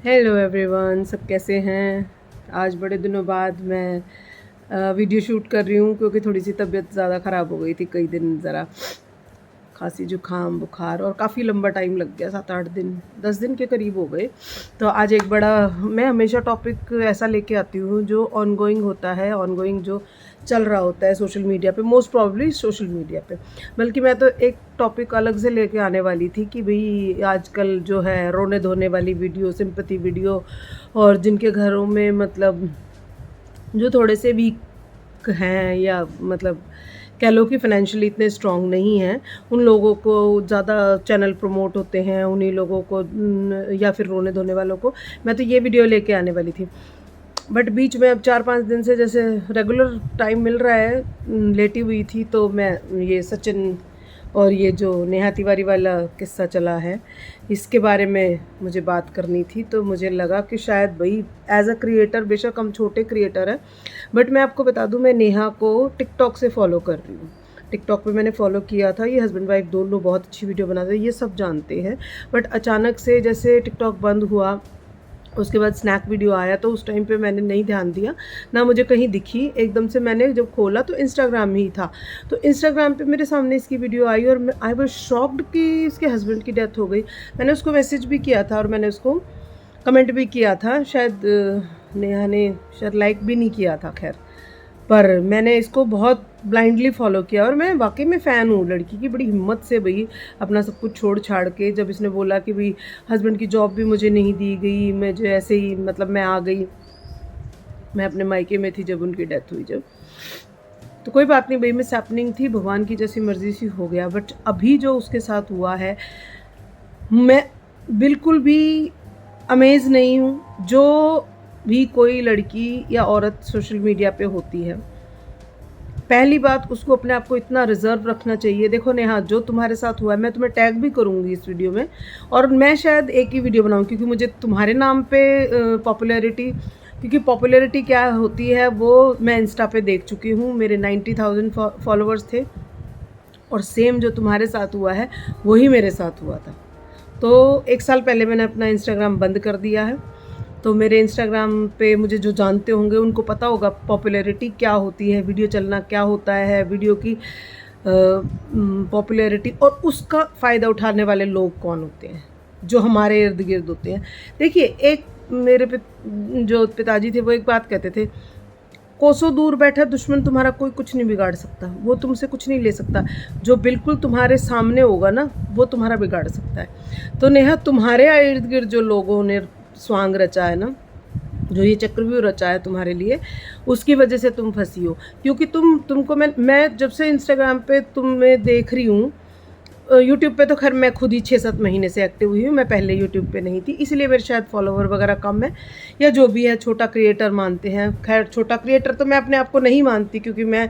Hello everyone, सब कैसे हैं। आज बड़े दिनों बाद मैं वीडियो शूट कर रही हूँ क्योंकि थोड़ी सी तबीयत ज़्यादा ख़राब हो गई थी। कई दिन ज़रा खांसी जुकाम बुखार और काफ़ी लंबा टाइम लग गया, 7-8 दिन 10 दिन के करीब हो गए। तो आज एक बड़ा, मैं हमेशा टॉपिक ऐसा लेके आती हूँ जो ऑनगोइंग होता है, ऑनगोइंग जो चल रहा होता है सोशल मीडिया पे, मोस्ट प्रॉब्ली सोशल मीडिया पे। बल्कि मैं तो एक टॉपिक अलग से लेके आने वाली थी कि भाई आजकल जो है रोने धोने वाली वीडियो, सिंपैथी वीडियो, और जिनके घरों में मतलब जो थोड़े से वीक हैं या मतलब कह लो कि फाइनेंशियली इतने स्ट्रॉन्ग नहीं हैं, उन लोगों को ज़्यादा चैनल प्रमोट होते हैं, उन्हीं लोगों को या फिर रोने धोने वालों को मैं तो ये वीडियो लेके आने वाली थी। बट बीच में अब 4-5 दिन से जैसे रेगुलर टाइम मिल रहा है, लेटी हुई थी तो मैं ये सचिन और ये जो नेहा तिवारी वाला किस्सा चला है इसके बारे में मुझे बात करनी थी। तो मुझे लगा कि शायद भाई एज अ क्रिएटर, बेशक हम छोटे क्रिएटर हैं, बट मैं आपको बता दूं मैं नेहा को टिकटॉक से फॉलो कर रही हूँ। टिकटॉक पे मैंने फॉलो किया था, ये हस्बैंड वाइफ दोनों बहुत अच्छी वीडियो बनाते हैं, ये सब जानते हैं। बट अचानक से जैसे टिकटॉक बंद हुआ, उसके बाद स्नैक वीडियो आया, तो उस टाइम पे मैंने नहीं ध्यान दिया, ना मुझे कहीं दिखी। एकदम से मैंने जब खोला तो इंस्टाग्राम ही था, तो इंस्टाग्राम पे मेरे सामने इसकी वीडियो आई और आई वाज शॉक्ड कि इसके हस्बैंड की डेथ हो गई। मैंने उसको मैसेज भी किया था और मैंने उसको कमेंट भी किया था, शायद नेहा ने शायद लाइक भी नहीं किया था, खैर। पर मैंने इसको बहुत ब्लाइंडली फॉलो किया और मैं वाकई में फ़ैन हूँ लड़की की। बड़ी हिम्मत से भाई अपना सब कुछ छोड़ छाड़ के, जब इसने बोला कि भाई हस्बैंड की जॉब भी मुझे नहीं दी गई, मैं जो ऐसे ही मतलब मैं आ गई, मैं अपने मायके में थी जब उनकी डेथ हुई, जब तो कोई बात नहीं भाई, मिस हैपनिंग थी, भगवान की जैसी मर्जी सी हो गया। बट अभी जो उसके साथ हुआ है, मैं बिल्कुल भी अमेज़ नहीं हूँ। जो भी कोई लड़की या औरत सोशल मीडिया पे होती है, पहली बात उसको अपने आप को इतना रिजर्व रखना चाहिए। देखो नेहा, जो तुम्हारे साथ हुआ है, मैं तुम्हें टैग भी करूँगी इस वीडियो में, और मैं शायद एक ही वीडियो बनाऊँ क्योंकि मुझे तुम्हारे नाम पे पॉपुलैरिटी, क्योंकि पॉपुलैरिटी क्या होती है वो मैं इंस्टा पे देख चुकी हूँ। मेरे 90,000 फॉलोअर्स थे और सेम जो तुम्हारे साथ हुआ है वही मेरे साथ हुआ था। तो 1 साल पहले मैंने अपना इंस्टाग्राम बंद कर दिया है। तो मेरे इंस्टाग्राम पे मुझे जो जानते होंगे उनको पता होगा पॉपुलैरिटी क्या होती है, वीडियो चलना क्या होता है, वीडियो की पॉपुलैरिटी और उसका फ़ायदा उठाने वाले लोग कौन होते हैं, जो हमारे इर्द गिर्द होते हैं। देखिए, एक मेरे जो पिताजी थे वो एक बात कहते थे, कोसों दूर बैठा दुश्मन तुम्हारा कोई कुछ नहीं बिगाड़ सकता, वो तुमसे कुछ नहीं ले सकता, जो बिल्कुल तुम्हारे सामने होगा ना वो तुम्हारा बिगाड़ सकता है। तो नेहा, तुम्हारे इर्द गिर्द जो लोगों ने स्वांग रचा है ना, जो ये चक्रव्यूह रचा है तुम्हारे लिए, उसकी वजह से तुम फंसी हो। क्योंकि तुमको मैं जब से इंस्टाग्राम पे तुम्हें देख रही हूँ, यूट्यूब पे तो खैर मैं खुद ही 6-7 महीने से एक्टिव हुई हूँ, मैं पहले यूट्यूब पे नहीं थी, इसलिए मेरे शायद फॉलोवर वगैरह कम है, या जो भी है छोटा क्रिएटर मानते हैं। खैर छोटा क्रिएटर तो मैं अपने आप को नहीं मानती, क्योंकि मैं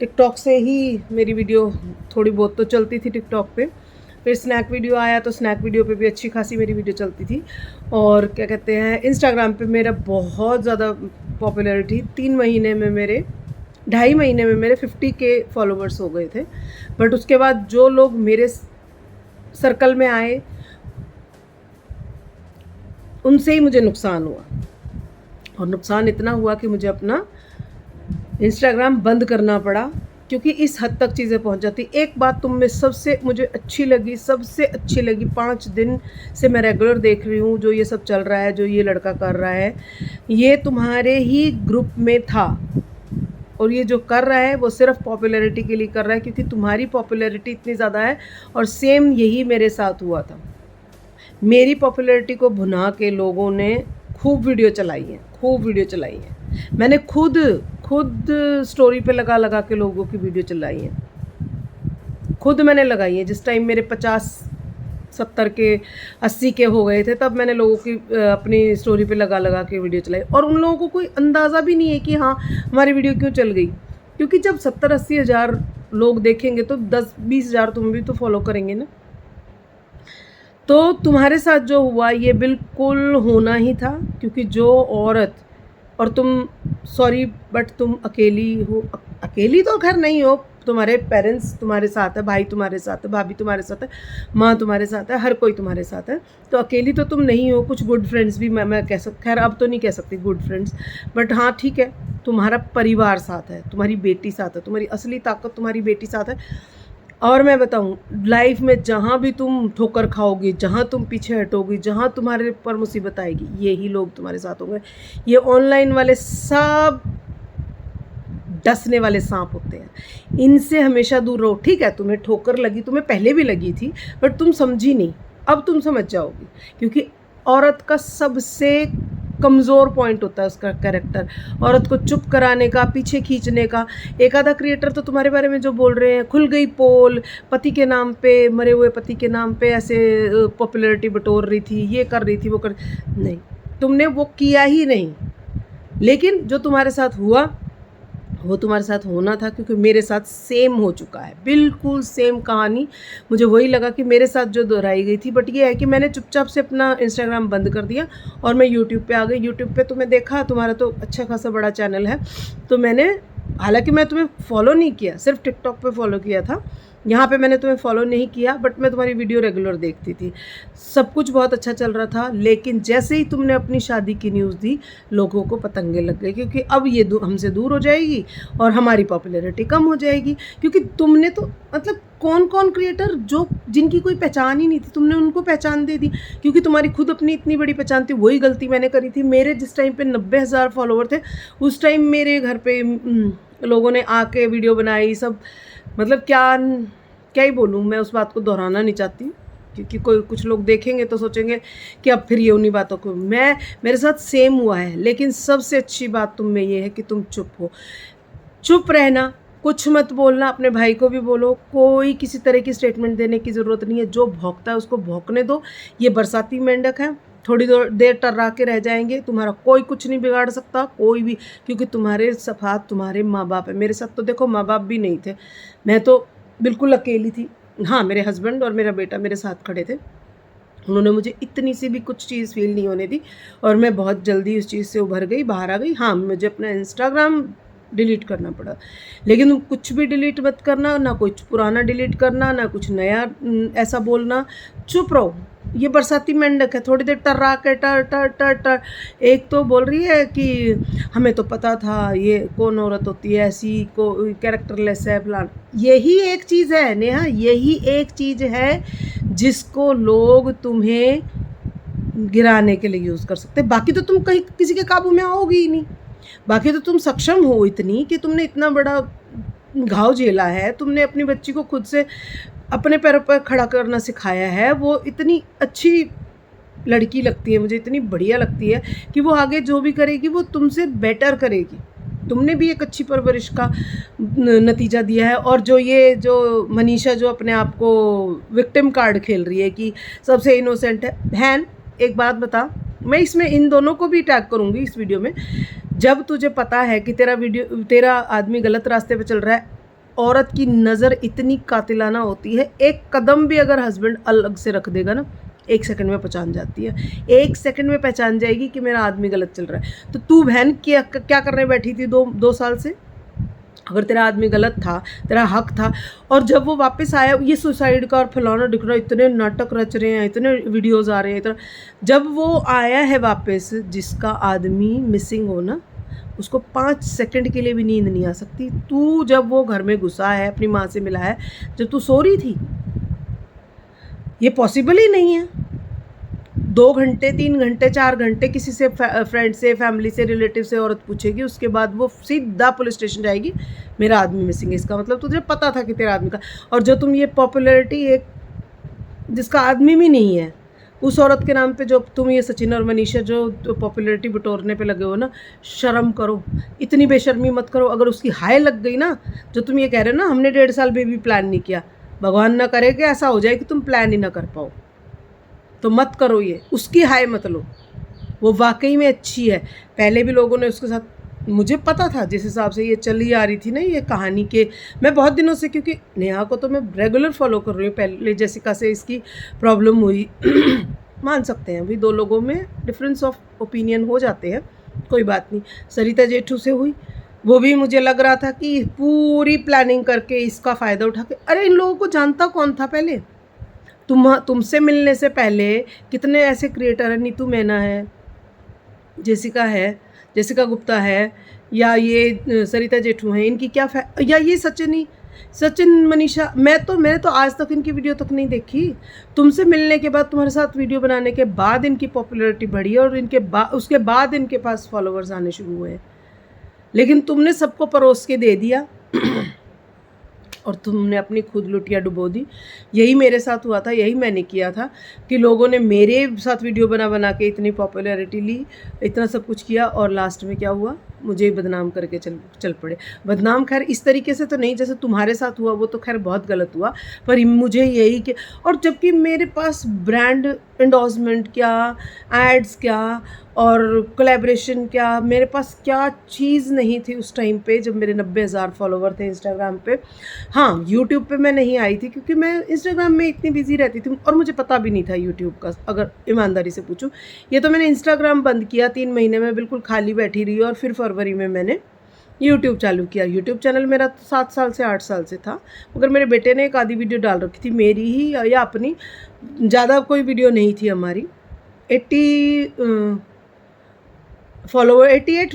टिकटॉक से ही मेरी वीडियो थोड़ी बहुत तो चलती थी टिकटॉक पे। फिर स्नैक वीडियो आया तो स्नैक वीडियो पे भी अच्छी खासी मेरी वीडियो चलती थी। और क्या कहते हैं, इंस्टाग्राम पे मेरा बहुत ज़्यादा पॉपुलैरिटी, 3 महीने में मेरे 2.5 महीने में मेरे 50K फॉलोवर्स हो गए थे। बट उसके बाद जो लोग मेरे सर्कल में आए उनसे ही मुझे नुकसान हुआ, और नुकसान इतना हुआ कि मुझे अपना इंस्टाग्राम बंद करना पड़ा, क्योंकि इस हद तक चीज़ें पहुंच जाती। एक बात तुम में सबसे मुझे अच्छी लगी, सबसे अच्छी लगी, 5 दिन से मैं रेगुलर देख रही हूँ जो ये सब चल रहा है, जो ये लड़का कर रहा है, ये तुम्हारे ही ग्रुप में था, और ये जो कर रहा है वो सिर्फ पॉपुलैरिटी के लिए कर रहा है, क्योंकि तुम्हारी पॉपुलैरिटी इतनी ज़्यादा है। और सेम यही मेरे साथ हुआ था, मेरी पॉपुलैरिटी को भुना के लोगों ने खूब वीडियो चलाई है, खूब वीडियो चलाई है। मैंने खुद स्टोरी पे लगा लगा के लोगों की वीडियो चलाई है, खुद मैंने लगाई है। जिस टाइम मेरे 50-70 के 80 के हो गए थे, तब मैंने लोगों की अपनी स्टोरी पे लगा लगा के वीडियो चलाई, और उन लोगों को कोई अंदाज़ा भी नहीं है कि हाँ हमारी वीडियो क्यों चल गई। क्योंकि जब 70-80 हज़ार लोग देखेंगे तो 10-20 हज़ार तुम भी तो फॉलो करेंगे ना। तो तुम्हारे साथ जो हुआ ये बिल्कुल होना ही था, क्योंकि जो औरत और तुम सॉरी बट तुम अकेली हो। अकेली तो खैर नहीं हो, तुम्हारे पेरेंट्स तुम्हारे साथ है, भाई तुम्हारे साथ है, भाभी तुम्हारे साथ है, माँ तुम्हारे साथ है, हर कोई तुम्हारे साथ है, तो अकेली तो तुम नहीं हो। कुछ गुड फ्रेंड्स भी मैं कह सकती, खैर अब तो नहीं कह सकती गुड फ्रेंड्स, बट हाँ ठीक है, तुम्हारा परिवार साथ है, तुम्हारी बेटी साथ है, तुम्हारी असली ताकत तुम्हारी बेटी साथ है। और मैं बताऊँ, लाइफ में जहाँ भी तुम ठोकर खाओगी, जहाँ तुम पीछे हटोगी, जहाँ तुम्हारे पर मुसीबत आएगी, यही लोग तुम्हारे साथ होंगे। ये ऑनलाइन वाले सब डसने वाले सांप होते हैं, इनसे हमेशा दूर रहो। ठीक है, तुम्हें ठोकर लगी, तुम्हें पहले भी लगी थी, बट तुम समझी नहीं, अब तुम समझ जाओगी, क्योंकि औरत का सबसे कमज़ोर पॉइंट होता है उसका कैरेक्टर, औरत को चुप कराने का, पीछे खींचने का। एक आधा क्रिएटर तो तुम्हारे बारे में जो बोल रहे हैं, खुल गई पोल, पति के नाम पे, मरे हुए पति के नाम पे ऐसे पॉपुलैरिटी बटोर रही थी, ये कर रही थी, वो कर, नहीं, तुमने वो किया ही नहीं। लेकिन जो तुम्हारे साथ हुआ वो तुम्हारे साथ होना था, क्योंकि मेरे साथ सेम हो चुका है, बिल्कुल सेम कहानी। मुझे वही लगा कि मेरे साथ जो दोहराई गई थी, बट ये है कि मैंने चुपचाप से अपना इंस्टाग्राम बंद कर दिया और मैं यूट्यूब पे आ गई। यूट्यूब पे तुम्हें देखा, तुम्हारा तो अच्छा खासा बड़ा चैनल है, तो मैंने, हालांकि मैं तुम्हें फॉलो नहीं किया, सिर्फ टिकटॉक पे फॉलो किया था, यहाँ पे मैंने तुम्हें फॉलो नहीं किया, बट मैं तुम्हारी वीडियो रेगुलर देखती थी, सब कुछ बहुत अच्छा चल रहा था। लेकिन जैसे ही तुमने अपनी शादी की न्यूज़ दी, लोगों को पतंगे लग गए, क्योंकि अब ये हमसे दूर हो जाएगी और हमारी पॉपुलैरिटी कम हो जाएगी। क्योंकि तुमने तो मतलब कौन कौन क्रिएटर जो जिनकी कोई पहचान ही नहीं थी, तुमने उनको पहचान दे दी, क्योंकि तुम्हारी खुद अपनी इतनी बड़ी पहचान थी। वही गलती मैंने करी थी। मेरे जिस टाइम पे 90,000 फॉलोवर थे, उस टाइम मेरे घर पे लोगों ने आके वीडियो बनाई, सब मतलब क्या ही बोलूँ, मैं उस बात को दोहराना नहीं चाहती, क्योंकि कुछ लोग देखेंगे तो सोचेंगे कि अब फिर ये उन्हीं बातों को, मेरे साथ सेम हुआ है। लेकिन सबसे अच्छी बात तुम में ये है कि तुम चुप हो, चुप रहना, कुछ मत बोलना। अपने भाई को भी बोलो, कोई किसी तरह की स्टेटमेंट देने की ज़रूरत नहीं है। जो भौंकता है उसको भौंकने दो। ये बरसाती मेंढक है, थोड़ी देर टर्रा के रह जाएंगे, तुम्हारा कोई कुछ नहीं बिगाड़ सकता, कोई भी, क्योंकि तुम्हारे साथ तुम्हारे माँ बाप है। मेरे साथ तो देखो माँ बाप भी नहीं थे, मैं तो बिल्कुल अकेली थी। हाँ, मेरे हस्बैंड और मेरा बेटा मेरे साथ खड़े थे, उन्होंने मुझे इतनी सी भी कुछ चीज़ फील नहीं होने दी, और मैं बहुत जल्दी उस चीज़ से उभर गई, बाहर आ गई। हाँ, मुझे अपना इंस्टाग्राम डिलीट करना पड़ा, लेकिन तुम कुछ भी डिलीट मत करना, ना कुछ पुराना डिलीट करना, ना कुछ नया ऐसा बोलना, चुप रहो। ये बरसाती मेंढक है, थोड़ी देर टर्रा के टर टर टर टर, एक तो बोल रही है कि हमें तो पता था ये कौन औरत होती है, ऐसी को कैरेक्टरलेस है फलान। यही एक चीज़ है नेहा, यही एक चीज़ है जिसको लोग तुम्हें गिराने के लिए यूज़ कर सकते हैं। बाकी तो तुम कहीं किसी के काबू में आओगी ही नहीं। बाकी तो तुम सक्षम हो इतनी कि तुमने इतना बड़ा घाव झेला है, तुमने अपनी बच्ची को खुद से अपने पैरों पर खड़ा करना सिखाया है। वो इतनी अच्छी लड़की लगती है मुझे, इतनी बढ़िया लगती है कि वो आगे जो भी करेगी वो तुमसे बेटर करेगी। तुमने भी एक अच्छी परवरिश का नतीजा दिया है। और जो मनीषा जो अपने आप को विक्टिम कार्ड खेल रही है कि सबसे इनोसेंट है, बहन एक बात बता, मैं इसमें इन दोनों को भी टैग करूँगी इस वीडियो में। जब तुझे पता है कि तेरा आदमी गलत रास्ते पे चल रहा है, औरत की नज़र इतनी कातिलाना होती है, एक कदम भी अगर हस्बैंड अलग से रख देगा ना, 1 सेकंड में पहचान जाती है, 1 सेकंड में पहचान जाएगी कि मेरा आदमी गलत चल रहा है। तो तू बहन क्या करने बैठी थी 2 साल से? अगर तेरा आदमी गलत था, तेरा हक था, और जब वो वापस आया, ये सुसाइड का और फलाना ढिकना, इतने नाटक रच रहे हैं, इतने वीडियोज़ आ रहे हैं, इतना, जब वो आया है वापस, जिसका आदमी मिसिंग हो ना, उसको 5 सेकंड के लिए भी नींद नहीं आ सकती। तू जब वो घर में घुसा है, अपनी माँ से मिला है, जब तू सो रही थी, ये पॉसिबल ही नहीं है। 2 घंटे 3 घंटे 4 घंटे किसी से, फ्रेंड से, फैमिली से, रिलेटिव से औरत पूछेगी, उसके बाद वो सीधा पुलिस स्टेशन जाएगी, मेरा आदमी मिसिंग है। इसका मतलब तुझे पता था कि तेरा आदमी का, और जो तुम ये पॉपुलैरिटी, एक जिसका आदमी भी नहीं है, उस औरत के नाम पे जो तुम ये सचिन और मनीषा जो पॉपुलैरिटी बटोरने पे लगे हो ना, शर्म करो, इतनी बेशर्मी मत करो। अगर उसकी हाय लग गई ना, जो तुम ये कह रहे हो ना हमने 1.5 साल बेबी प्लान नहीं किया, भगवान ना करे कि ऐसा हो जाए कि तुम प्लान ही ना कर पाओ, तो मत करो ये, उसकी हाय मत लो। वो वाकई में अच्छी है। पहले भी लोगों ने उसके साथ, मुझे पता था जिस हिसाब से ये चली आ रही थी ना ये कहानी के, मैं बहुत दिनों से, क्योंकि नेहा को तो मैं रेगुलर फॉलो कर रही हूँ, पहले जेसिका से इसकी प्रॉब्लम हुई मान सकते हैं, अभी 2 लोगों में डिफरेंस ऑफ ओपिनियन हो जाते हैं, कोई बात नहीं, सरिता जेठू से हुई। वो भी मुझे लग रहा था कि पूरी प्लानिंग करके इसका फ़ायदा उठा के, अरे इन लोगों को जानता कौन था पहले? तुमसे मिलने से पहले कितने ऐसे क्रिएटर हैं, नीतू मैना है, जेसिका गुप्ता है, या सरिता जेठू हैं, इनकी क्या या ये सचिन मनीषा, मैंने तो आज तक इनकी वीडियो तक नहीं देखी। तुमसे मिलने के बाद, तुम्हारे साथ वीडियो बनाने के बाद इनकी पॉपुलैरिटी बढ़ी और उसके बाद इनके पास फॉलोवर्स आने शुरू हुए। लेकिन तुमने सबको परोस के दे दिया और तुमने अपनी खुद लुटिया डुबो दी। यही मेरे साथ हुआ था, यही मैंने किया था कि लोगों ने मेरे साथ वीडियो बना के इतनी पॉपुलैरिटी ली, इतना सब कुछ किया, और लास्ट में क्या हुआ, मुझे ही बदनाम करके चल पड़े। बदनाम खैर इस तरीके से तो नहीं जैसे तुम्हारे साथ हुआ, वो तो खैर बहुत गलत हुआ, पर मुझे यही कि, और जबकि मेरे पास ब्रांड एंडोर्समेंट क्या, एड्स क्या, और कोलैबोरेशन क्या, मेरे पास क्या चीज़ नहीं थी उस टाइम पे जब मेरे 90,000 फॉलोवर थे इंस्टाग्राम पे। हाँ, यूट्यूब पे मैं नहीं आई थी क्योंकि मैं इंस्टाग्राम में इतनी बिजी रहती थी और मुझे पता भी नहीं था यूट्यूब का, अगर ईमानदारी से पूछूं। ये तो मैंने इंस्टाग्राम बंद किया 3 महीने में, बिल्कुल खाली बैठी रही, और फिर फरवरी में मैंने यूट्यूब चालू किया। यूट्यूब चैनल मेरा 7 साल से 8 साल से था, मगर मेरे बेटे ने एक आधी वीडियो डाल रखी थी मेरी ही या अपनी, ज़्यादा कोई वीडियो नहीं थी हमारी। 88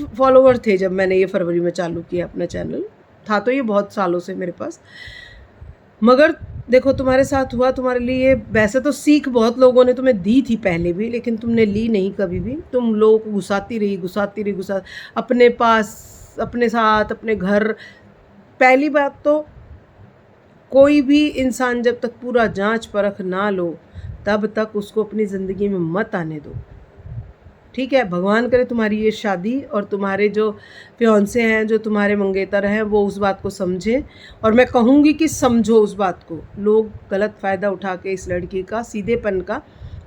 फॉलोवर थे जब मैंने ये फरवरी में चालू किया अपना चैनल। था तो ये बहुत सालों से मेरे पास, मगर देखो तुम्हारे साथ हुआ, तुम्हारे लिए वैसे तो सीख बहुत लोगों ने तुम्हें दी थी पहले भी, लेकिन तुमने ली नहीं कभी भी। तुम लोगों को घुसाती रही अपने पास, अपने साथ, अपने घर। पहली बात तो कोई भी इंसान जब तक पूरा जांच परख ना लो तब तक उसको अपनी ज़िंदगी में मत आने दो, ठीक है? भगवान करे तुम्हारी ये शादी और तुम्हारे जो फियांसे हैं, जो तुम्हारे मंगेतर हैं, वो उस बात को समझें, और मैं कहूँगी कि समझो उस बात को। लोग गलत फ़ायदा उठा के इस लड़की का, सीधेपन का,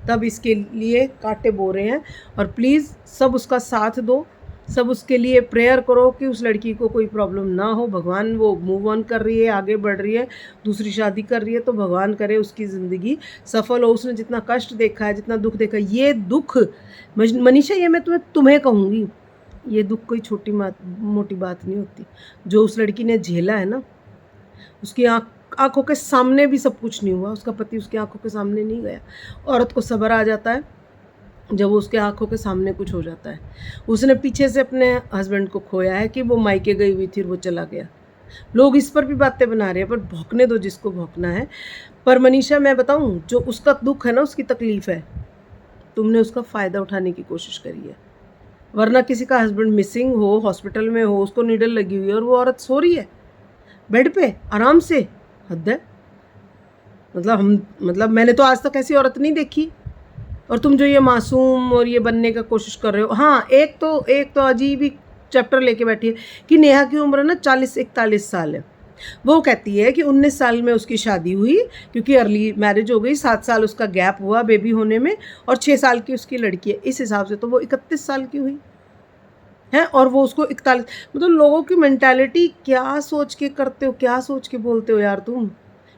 तब इसके लिए कांटे बो रहे हैं। और प्लीज़ सब उसका साथ दो, सब उसके लिए प्रेयर करो कि उस लड़की को कोई प्रॉब्लम ना हो। भगवान, वो मूव ऑन कर रही है, आगे बढ़ रही है, दूसरी शादी कर रही है, तो भगवान करे उसकी ज़िंदगी सफल हो। उसने जितना कष्ट देखा है, जितना दुख देखा है, ये दुख मनीषा, ये मैं तुम्हें कहूँगी, ये दुख कोई छोटी मोटी बात नहीं होती। जो उस लड़की ने झेला है ना, उसकी आँखों के सामने भी सब कुछ नहीं हुआ, उसका पति उसकी आँखों के सामने नहीं गया। औरत को सब्र आ जाता है जब उसके आंखों के सामने कुछ हो जाता है। उसने पीछे से अपने हस्बैंड को खोया है कि वो मायके गई हुई थी और वो चला गया। लोग इस पर भी बातें बना रहे हैं, पर भौंकने दो जिसको भौंकना है। पर मनीषा, मैं बताऊं, जो उसका दुख है ना, उसकी तकलीफ़ है, तुमने उसका फ़ायदा उठाने की कोशिश करी है। वरना किसी का हस्बैंड मिसिंग हो, हॉस्पिटल में हो, उसको नीडल लगी हुई है और वो औरत सो रही है बेड पे आराम से, हद है। मतलब मैंने तो आज तक ऐसी औरत नहीं देखी। और तुम जो ये मासूम और ये बनने का कोशिश कर रहे हो। हाँ, एक तो अजीब ही चैप्टर लेके बैठी है कि नेहा की उम्र ना 40-41 साल है। वो कहती है कि 19 साल में उसकी शादी हुई क्योंकि अर्ली मैरिज हो गई, 7 साल उसका गैप हुआ बेबी होने में, और 6 साल की उसकी लड़की है। इस हिसाब से तो वो 31 साल की हुई है, और वो उसको 41। मतलब लोगों की मेंटालिटी क्या सोच के करते हो, क्या सोच के बोलते हो यार तुम?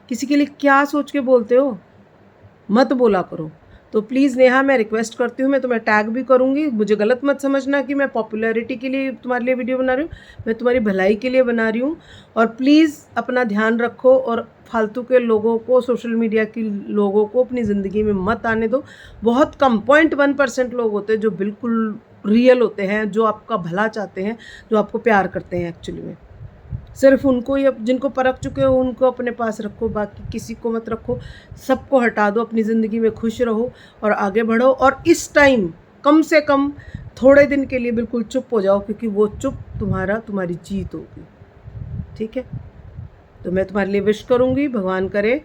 किसी के लिए क्या सोच के बोलते हो? मत बोला करो। तो प्लीज़ नेहा, मैं रिक्वेस्ट करती हूँ, मैं तुम्हें टैग भी करूँगी, मुझे गलत मत समझना कि मैं पॉपुलैरिटी के लिए तुम्हारे लिए वीडियो बना रही हूँ, मैं तुम्हारी भलाई के लिए बना रही हूँ। और प्लीज़ अपना ध्यान रखो और फालतू के लोगों को, सोशल मीडिया के लोगों को अपनी ज़िंदगी में मत आने दो। बहुत कम 0.1% लोग होते हैं जो बिल्कुल रियल होते हैं, जो आपका भला चाहते हैं, जो आपको प्यार करते हैं एक्चुअली में। सिर्फ उनको ही, जिनको परख चुके हो उनको अपने पास रखो, बाकी किसी को मत रखो। सबको हटा दो, अपनी ज़िंदगी में खुश रहो और आगे बढ़ो। और इस टाइम कम से कम थोड़े दिन के लिए बिल्कुल चुप हो जाओ, क्योंकि वो चुप तुम्हारी जीत होगी, ठीक है? तो मैं तुम्हारे लिए विश करूँगी, भगवान करे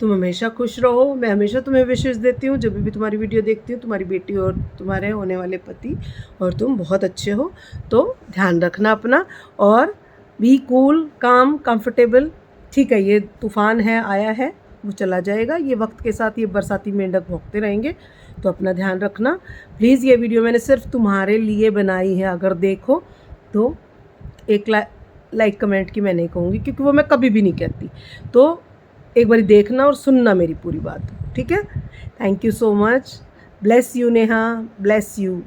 तुम हमेशा खुश रहो। मैं हमेशा तुम्हें विशेष देती हूँ जब भी तुम्हारी वीडियो देखती हूँ। तुम्हारी बेटी और तुम्हारे होने वाले पति और तुम बहुत अच्छे हो, तो ध्यान रखना अपना, और बी कूल, काम, कंफर्टेबल, ठीक है? ये तूफ़ान है, आया है, वो चला जाएगा। ये वक्त के साथ ये बरसाती मेंढक भौंकते रहेंगे, तो अपना ध्यान रखना प्लीज़। ये वीडियो मैंने सिर्फ तुम्हारे लिए बनाई है, अगर देखो तो एक लाइक कमेंट की मैं नहीं कहूँगी, क्योंकि वो मैं कभी भी नहीं कहती। तो एक बारी देखना और सुनना मेरी पूरी बात, ठीक है? Thank you so much. Bless you Neha, bless you.